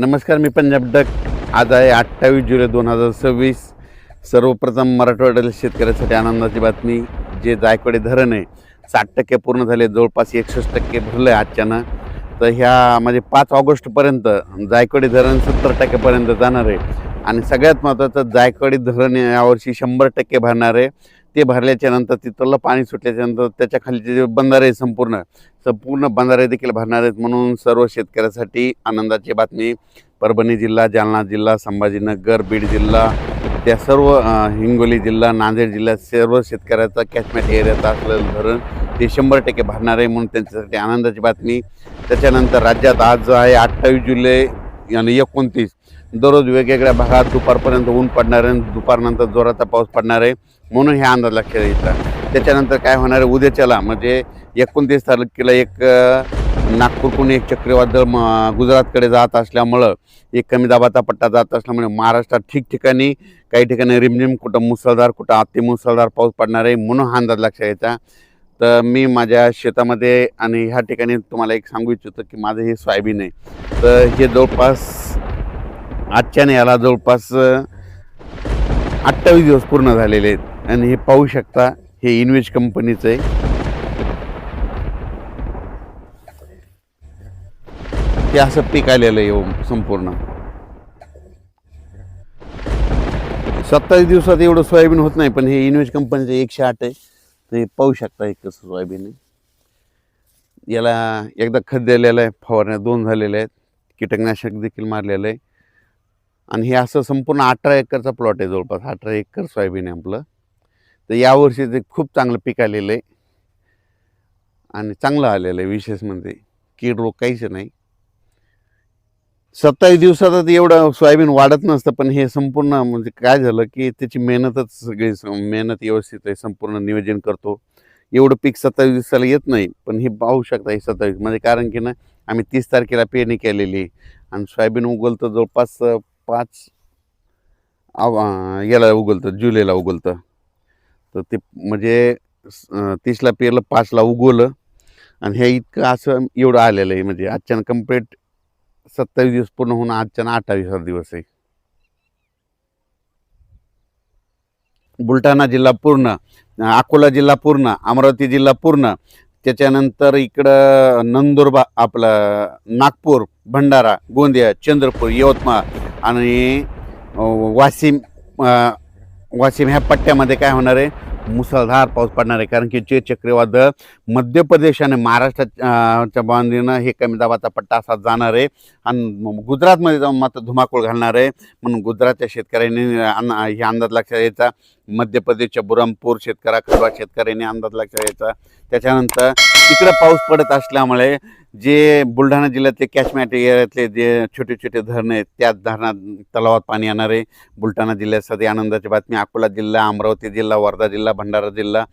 नमस्कार, मी पंजाब डक. आज आहे 28 जुलै 2026. सर्वप्रथम मराठवाड्यातील शेतकऱ्यासाठी आनंदाची बातमी. जे जायकवाडी धरण आहे 60% पूर्ण झाले, जवळपास 61% भरलं आहे आजच्यानं. तर ह्या म्हणजे 5 ऑगस्टपर्यंत जायकवाडी धरण 70%पर्यंत जाणार आहे. आणि सगळ्यात महत्त्वाचं, जायकवाडी धरण यावर्षी 100% भरणार आहे. ते भरल्याच्या नंतर तिथलं पाणी सुटल्याच्या नंतर त्याच्या खालीचे जे बंधारे आहे संपूर्ण बंधारे देखील भरणार आहेत. म्हणून सर्व शेतकऱ्यासाठी आनंदाची बातमी. परभणी जिल्हा, जालना जिल्हा, संभाजीनगर, बीड जिल्हा, त्या सर्व हिंगोली जिल्हा, नांदेड जिल्ह्यात सर्व शेतकऱ्याचा कॅचमेंट एरियात असलेलं धरण ते 100% भरणार आहे. म्हणून त्यांच्यासाठी आनंदाची बातमी. त्याच्यानंतर राज्यात आज आहे 28 जुलै आणि 29 दररोज वेगवेगळ्या भागात दुपारपर्यंत ऊन पडणार आहे, दुपारनंतर जोराचा पाऊस पडणार आहे. म्हणून हे अंदाज लक्षात येतात. त्याच्यानंतर काय होणार आहे, उद्याच्याला म्हणजे 29 तारखेला एक नागपूरकडून एक चक्रीवादळ गुजरातकडे जात असल्यामुळं, एक कमी दाबाचा पट्टा जात असल्यामुळे महाराष्ट्रात ठिकठिकाणी काही ठिकाणी रिमझिम, कुठं मुसळधार, कुठं अतिमुसळधार पाऊस पडणार आहे. म्हणून हा अंदाज लक्षात यायचा. तर मी माझ्या शेतामध्ये आणि ह्या ठिकाणी तुम्हाला एक सांगू इच्छितो की माझं हे सोयाबीन आहे. तर हे जवळपास आजच्याने याला जवळपास 28 दिवस पूर्ण झालेले आहेत. आणि हे पाहू शकता, हे इनवेज कंपनीचं आहे. ते असं पीक आलेलं आहे संपूर्ण. 27 दिवसात एवढं सोयाबीन होत नाही, पण हे इनवेज कंपनीचं 108 आहे. ते पाहू शकता एक कसं सोयाबीन आहे. याला एकदा खत दिलेलं आहे, फवारण्या 2 झालेल्या आहेत, कीटकनाशक देखील मारलेलं आहे. आणि हे असं संपूर्ण 18 एकरचा प्लॉट आहे. जवळपास 18 एकर सोयाबीन आहे आपलं. तर यावर्षी ते खूप चांगलं पीक आलेलं आहे आणि चांगलं आलेलं आहे. विशेष म्हणजे कीड रोग काहीच नाही. 27 दिवसातच एवढं सोयाबीन वाढत नसतं, पण हे संपूर्ण म्हणजे काय झालं की त्याची मेहनतच सगळी मेहनत व्यवस्थित आहे. संपूर्ण नियोजन करतो. एवढं पीक 27 दिवसाला येत नाही, पण हे पाहू शकता हे 27 म्हणजे, कारण की ना आम्ही 30 तारखेला पेरणी केलेली आणि सोयाबीन उगवलं जवळपास 5 याला उगवलं, जुलैला उगवलं. तर ते म्हणजे 30ला पेरलं, 5ला उगवलं आणि हे इतकं असं एवढं आलेलं आहे. म्हणजे आजच्यानं कम्प्लीट 27 दिवस पूर्ण होऊन आजच्यानं 28 दिवस आहे. बुलढाणा जिल्हा पूर्ण, अकोला जिल्हा पूर्ण, अमरावती जिल्हा पूर्ण, त्याच्यानंतर इकडं नंदुरबार, आपलं नागपूर, भंडारा, गोंदिया, चंद्रपूर, यवतमाळ आणि वाशिम ह्या पट्ट्यामध्ये काय होणार आहे, मुसळधार पाऊस पडणार आहे. कारण की जे चक्रीवादळ मध्य प्रदेश आणि महाराष्ट्राच्या बांधीनं हे कमी दाबाचा पट्टा असा जाणार आहे आणि गुजरातमध्ये जाऊन मात्र धुमाकूळ घालणार आहे. म्हणून गुजरातच्या शेतकऱ्यांनी हे अंदाज लक्षात यायचा. मध्य प्रदेशच्या बुरहानपूर खंडवा शेतकऱ्यांनी अंदाज लक्षात यायचा. त्याच्यानंतर इकडं पाऊस पडत असल्यामुळे जे बुलढाणा जिल्ह्यातले कॅचमेंट एरियातले जे छोटे छोटे धरणं आहेत, त्या धरणात तलावात पाणी येणार आहे. बुलढाणा जिल्ह्यासाठी आनंदाची बातमी. अकोला जिल्हा, अमरावती जिल्हा, वर्धा जिल्हा, भंडारा जिल्हा,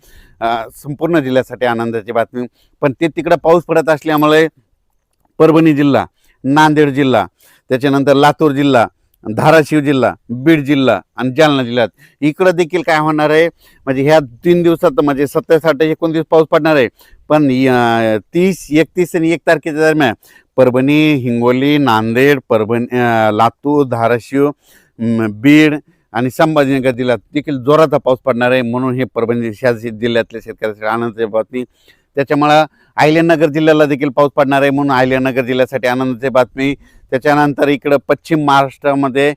संपूर्ण जिल्ह्यासाठी आनंदाची बातमी. पण ते तिकडं पाऊस पडत असल्यामुळे परभणी जिल्हा, नांदेड जिल्हा, त्याच्यानंतर लातूर जिल्हा, धाराशिव जिल्हा, बीड जिल्हा आणि जालना जिल्ह्यात इकडं देखील काय होणार आहे, म्हणजे ह्या 3 दिवसात म्हणजे 27, 28, 29 पाऊस पडणार आहे. पण 30, 31 आणि 1 तारखेच्या दरम्यान परभणी, हिंगोली, नांदेड, लातूर, धाराशिव, बीड आणि संभाजीनगर जिल्ह्यात देखील जोराचा पाऊस पडणार आहे. म्हणून हे परभणी जिल्ह्यातल्या शेतकऱ्यासाठी आनंदाची बातमी. त्याच्यामुळं अहिल्यानगर जिल्ह्याला देखील पाऊस पडणार आहे. म्हणून अहिल्यानगर जिल्ह्यासाठी आनंदाची बातमी. त्याच्यानंतर इकडं पश्चिम महाराष्ट्रामध्ये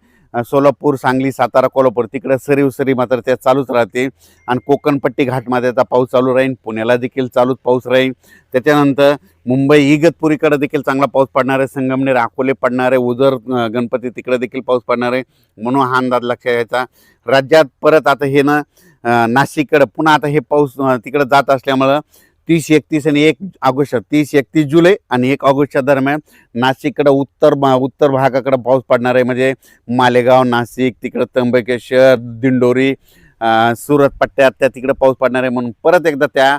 सोलापूर, सांगली, सातारा, कोल्हापूर तिकडं सरी मात्र त्या चालूच राहते. आणि कोकणपट्टी घाटमाथ्याचा पाऊस चालू राहील. पुण्याला देखील चालूच पाऊस राहील. त्याच्यानंतर मुंबई इगतपुरीकडे देखील चांगला पाऊस पडणार आहे. संगमनेर, अकोले पडणार आहे. उदर, गणपती तिकडे देखील पाऊस पडणार आहे. म्हणून हा अंदाज लक्षात यायचा. राज्यात परत आता हे ना नाशिककडं पुन्हा आता हे पाऊस तिकडं जात असल्यामुळं 30, 31 आणि 1 ऑगस्ट, 30, 31 जुलै आणि 1 ऑगस्टच्या दरम्यान नाशिककडं उत्तर भागाकडे पाऊस पडणार आहे. म्हणजे मालेगाव, नाशिक, तिकडं त्र्यंबकेश्वर, दिंडोरी, सुरत पट्ट्यात त्या तिकडे पाऊस पडणार आहे. म्हणून परत एकदा त्या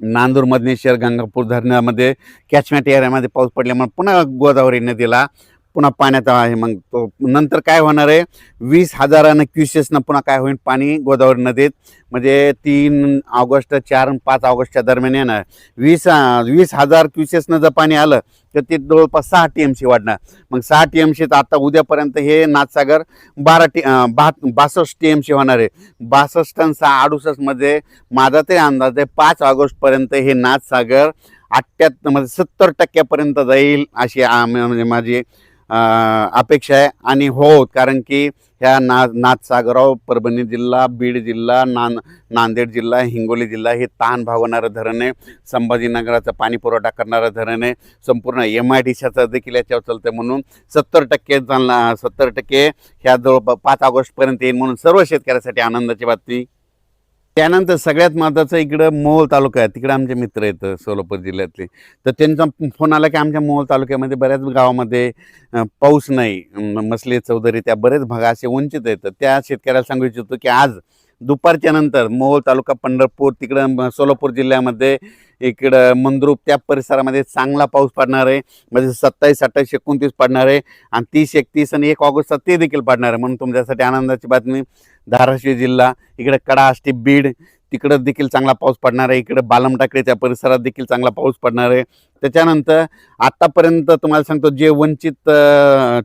नांदूर, मधनेश्वर, गंगापूर धरणामध्ये कॅचमेंट एरियामध्ये पाऊस पडल्यामुळे पुन्हा गोदावरी नदीला पुन्हा पाण्यात आहे. मग तो नंतर काय होणार आहे, 20,000 क्युसेसनं पुन्हा काय होईल पाणी गोदावरी नदीत, म्हणजे 3 ऑगस्ट 4 आणि 5 ऑगस्टच्या दरम्यान येणार. 20,000 क्युसेसनं जर पाणी आलं तर ते जवळपास 6 TMC वाढणार. मग 6 TMC तर आता उद्यापर्यंत हे नाथसागर 62 TMC होणार आहे. 62 आणि 68 मध्ये माझा तरी अंदाज आहे 5 ऑगस्टपर्यंत हे नाथसागर 78 म्हणजे 70% जाईल अशी म्हणजे माझी अपेक्षा आहे. आणि हो, कारण की ह्या नाथसागराव परभणी जिल्हा, बीड जिल्हा, नांदेड जिल्हा, हिंगोली जिल्हा हे ताण भागवणारं धरण आहे. संभाजीनगराचा पाणी पुरवठा करणारं धरण आहे. संपूर्ण MIDCचा देखील याच्यावर चालतं. म्हणून 70% ह्या जवळ 5 ऑगस्टपर्यंत येईल, म्हणून सर्व शेतकऱ्यासाठी आनंदाची बातमी. त्यानंतर सगळ्यात महत्त्वाचं इकडं मोहोळ तालुका आहे. तिकडे आमचे मित्र आहेत सोलापूर जिल्ह्यातले. तर त्यांचा फोन आला की आमच्या मोहोळ तालुक्यामध्ये बऱ्याच गावामध्ये पाऊस नाही. मसले, चौधरी त्या बरेच भाग असे वंचित आहेत. त्या शेतकऱ्याला सांगू इच्छितो की आज दुपारच्या नंतर मोहोळ तालुका, पंढरपूर, तिकडं सोलापूर जिल्ह्यामध्ये, इकडं मंद्रुप त्या परिसरामध्ये चांगला पाऊस पडणार आहे. म्हणजे 27, 28, 29 पडणार आहे आणि 30, 31 आणि 1 ऑगस्टचा ते देखील पडणार आहे. म्हणून तुमच्यासाठी आनंदाची बातमी. धाराशिव जिल्हा, इकडे कडा, आष्टी, बीड तिकडं देखील चांगला पाऊस पडणार आहे. इकडे बालमटाकडे त्या परिसरात देखील चांगला पाऊस पडणार आहे. त्याच्यानंतर आत्तापर्यंत तुम्हाला सांगतो जे वंचित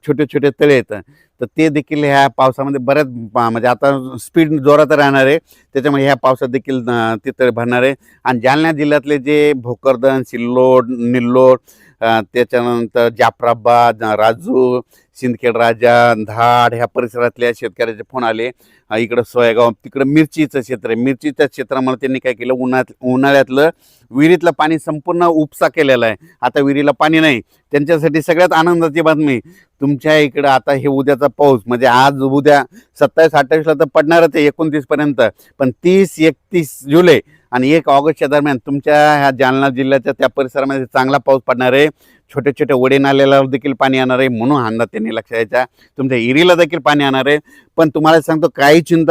छोटे छोटे तळे आहेत तर ते देखील ह्या पावसामध्ये बऱ्याच म्हणजे आता स्पीड जोरात राहणार आहे. त्याच्यामुळे ह्या पावसात देखील ते तळे भरणार आहे. आणि जालना जिल्ह्यातले जे भोकरदन, सिल्लोड, निल्लोड, त्याच्यानंतर जाफराबाद, राजूर, सिंदखेड राजा, धाड ह्या परिसरातल्या शेतकऱ्याचे फोन आले. इकडं सोयगाव, तिकडं मिरचीचं क्षेत्र आहे. मिरचीच्या क्षेत्रामध्ये त्यांनी काय केलं, उन्हाळ्यातलं विहिरीतलं पाणी संपूर्ण उपसा केलेला आहे. आता विहिरीला पाणी नाही. त्यांच्यासाठी सगळ्यात आनंदाची बातमी, तुमच्या इकडं आता हे उद्याचा पाऊस म्हणजे आज उद्या 27, 28ला तर पडणारच आहे 29पर्यंत, पण 30, 31 जुलै आणि 1 ऑगस्टच्या दरम्यान तुमच्या ह्या जालना जिल्ह्याच्या त्या परिसरामध्ये चांगला पाऊस पडणार आहे. छोटे छोटे वडे नाल्याला देखील पाणी येणार आहे. म्हणून हा अंदाज त्यांनी लक्षात घ्यायचा. तुमच्या विहिरीला देखील पाणी येणार आहे. पण तुम्हाला सांगतो काही चिंता